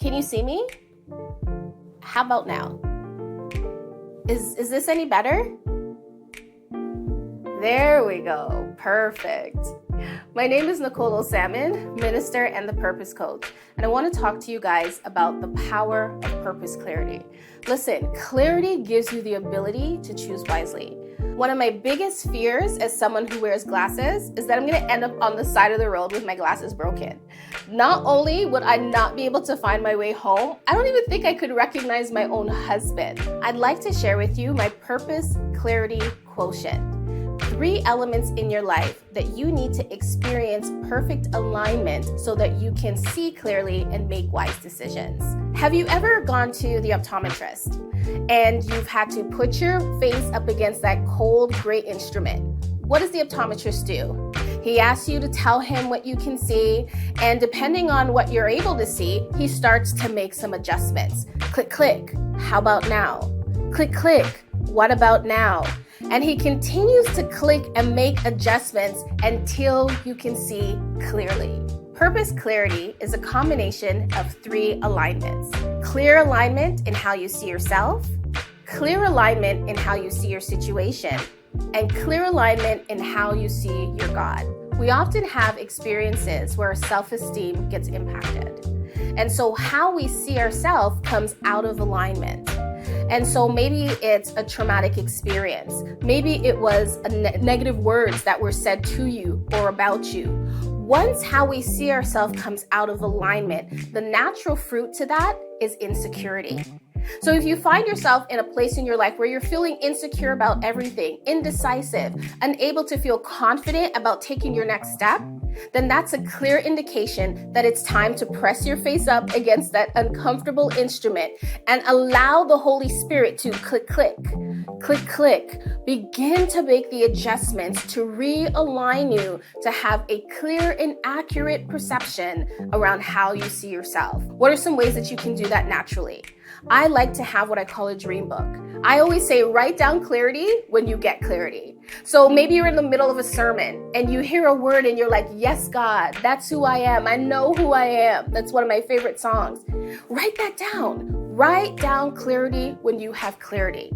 Can you see me? How about now? Is this any better? There we go. Perfect. My name is Nicole Salmon, minister and the purpose coach, and I want to talk to you guys about the power of purpose clarity. Listen, clarity gives you the ability to choose wisely. One of my biggest fears as someone who wears glasses is that I'm going to end up on the side of the road with my glasses broken. Not only would I not be able to find my way home, I don't even think I could recognize my own husband. I'd like to share with you my purpose clarity quotient. 3 elements in your life that you need to experience perfect alignment so that you can see clearly and make wise decisions. Have you ever gone to the optometrist and you've had to put your face up against that cold gray instrument? What does the optometrist do? He asks you to tell him what you can see, and depending on what you're able to see, he starts to make some adjustments. Click, click, how about now? Click, click, what about now? And he continues to click and make adjustments until you can see clearly. Purpose clarity is a combination of 3 alignments. Clear alignment in how you see yourself, clear alignment in how you see your situation, and clear alignment in how you see your God. We often have experiences where our self-esteem gets impacted. And so how we see ourselves comes out of alignment. And so maybe it's a traumatic experience. Maybe it was negative words that were said to you or about you. Once how we see ourselves comes out of alignment, the natural fruit to that is insecurity. So if you find yourself in a place in your life where you're feeling insecure about everything, indecisive, unable to feel confident about taking your next step, then that's a clear indication that it's time to press your face up against that uncomfortable instrument and allow the Holy Spirit to click, click, click, click. Begin to make the adjustments to realign you to have a clear and accurate perception around how you see yourself. What are some ways that you can do that naturally? I like to have what I call a dream book. I always say, write down clarity when you get clarity. So maybe you're in the middle of a sermon and you hear a word and you're like, yes, God, that's who I am. I know who I am. That's one of my favorite songs. Write that down. Write down clarity when you have clarity.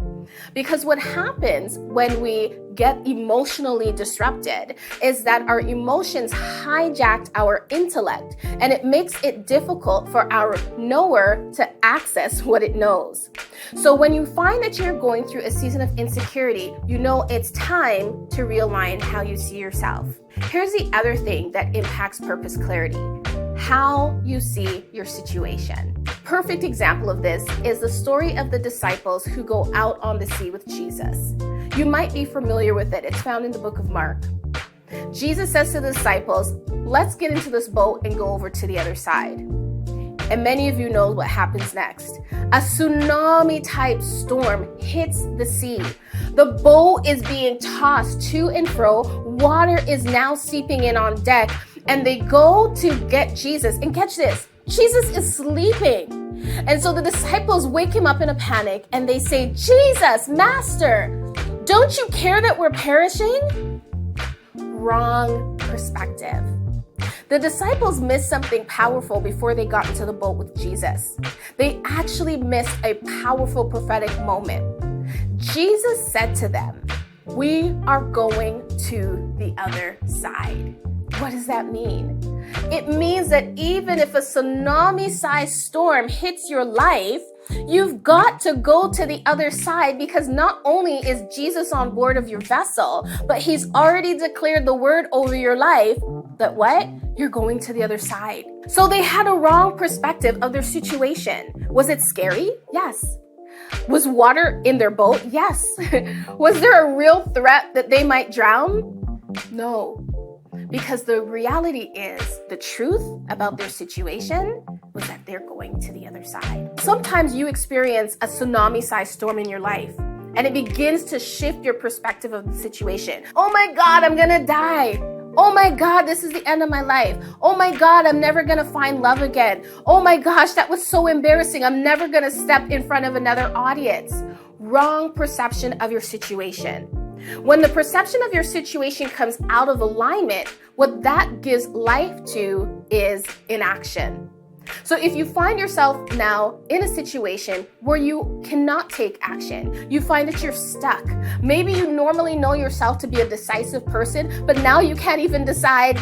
Because what happens when we get emotionally disrupted is that our emotions hijacked our intellect, and it makes it difficult for our knower to access what it knows. So when you find that you're going through a season of insecurity, you know it's time to realign how you see yourself. Here's the other thing that impacts purpose clarity: how you see your situation. Perfect example of this is the story of the disciples who go out on the sea with Jesus. You might be familiar with it. It's found in the book of Mark. Jesus says to the disciples, let's get into this boat and go over to the other side. And many of you know what happens next. A tsunami type storm hits the sea. The boat is being tossed to and fro. Water is now seeping in on deck. And they go to get Jesus. And catch this, Jesus is sleeping. And so the disciples wake him up in a panic and they say, Jesus, Master, don't you care that we're perishing? Wrong perspective. The disciples missed something powerful before they got into the boat with Jesus. They actually missed a powerful prophetic moment. Jesus said to them, we are going to the other side. What does that mean? It means that even if a tsunami-sized storm hits your life, you've got to go to the other side, because not only is Jesus on board of your vessel, but he's already declared the word over your life that what? You're going to the other side. So they had a wrong perspective of their situation. Was it scary? Yes. Was water in their boat? Yes. Was there a real threat that they might drown? No. Because the reality is, the truth about their situation was that they're going to the other side. Sometimes you experience a tsunami-sized storm in your life, and it begins to shift your perspective of the situation. Oh my God, I'm gonna die. Oh my God, this is the end of my life. Oh my God, I'm never gonna find love again. Oh my gosh, that was so embarrassing. I'm never gonna step in front of another audience. Wrong perception of your situation. When the perception of your situation comes out of alignment, what that gives life to is inaction. So if you find yourself now in a situation where you cannot take action, you find that you're stuck. Maybe you normally know yourself to be a decisive person, but now you can't even decide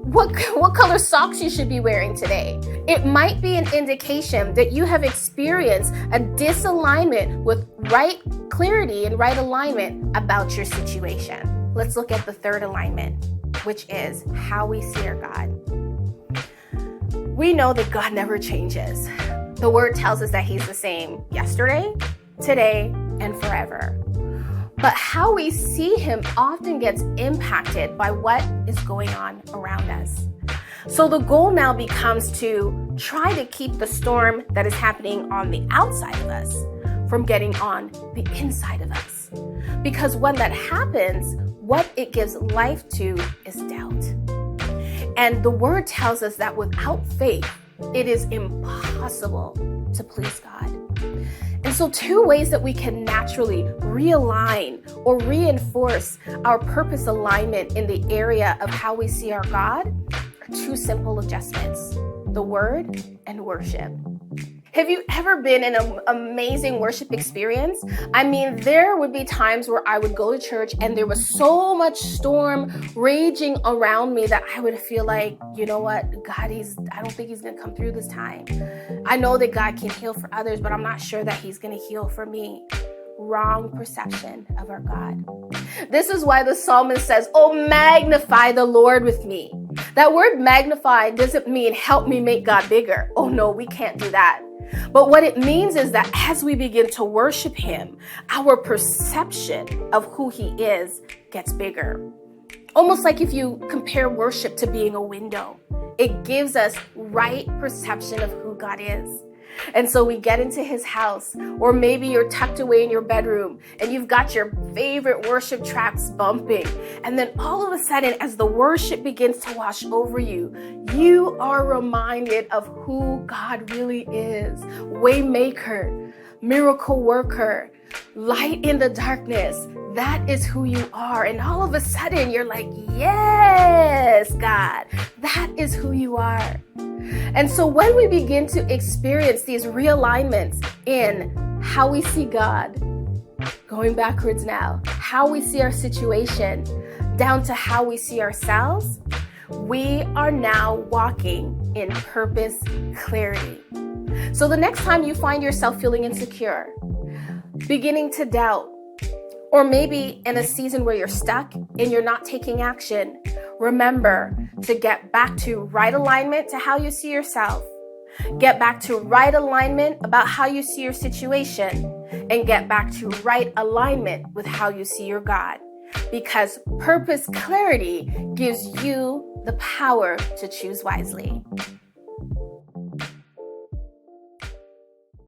what color socks you should be wearing today. It might be an indication that you have experienced a disalignment with right clarity and right alignment about your situation. Let's look at the third alignment, which is how we see our God. We know that God never changes. The word tells us that he's the same yesterday, today, and forever. But how we see him often gets impacted by what is going on around us. So the goal now becomes to try to keep the storm that is happening on the outside of us from getting on the inside of us. Because when that happens, what it gives life to is doubt. And the word tells us that without faith, it is impossible to please God. And so 2 ways that we can naturally realign or reinforce our purpose alignment in the area of how we see our God are 2 simple adjustments: the word and worship. Have you ever been in an amazing worship experience? I mean, there would be times where I would go to church and there was so much storm raging around me that I would feel like, you know what, God, I don't think he's going to come through this time. I know that God can heal for others, but I'm not sure that he's going to heal for me. Wrong perception of our God. This is why the psalmist says, "Oh, magnify the Lord with me." That word magnify doesn't mean help me make God bigger. Oh no, we can't do that. But what it means is that as we begin to worship him, our perception of who he is gets bigger. Almost like if you compare worship to being a window, it gives us right perception of who God is. And so we get into his house, or maybe you're tucked away in your bedroom and you've got your favorite worship tracks bumping. And then all of a sudden, as the worship begins to wash over you, you are reminded of who God really is. Waymaker, miracle worker, light in the darkness. That is who you are. And all of a sudden you're like, yes, God, that is who you are. And so when we begin to experience these realignments in how we see God, going backwards now, how we see our situation, down to how we see ourselves, we are now walking in purpose clarity. So the next time you find yourself feeling insecure, beginning to doubt, or maybe in a season where you're stuck and you're not taking action, remember to get back to right alignment to how you see yourself. Get back to right alignment about how you see your situation, and get back to right alignment with how you see your God. Because purpose clarity gives you the power to choose wisely.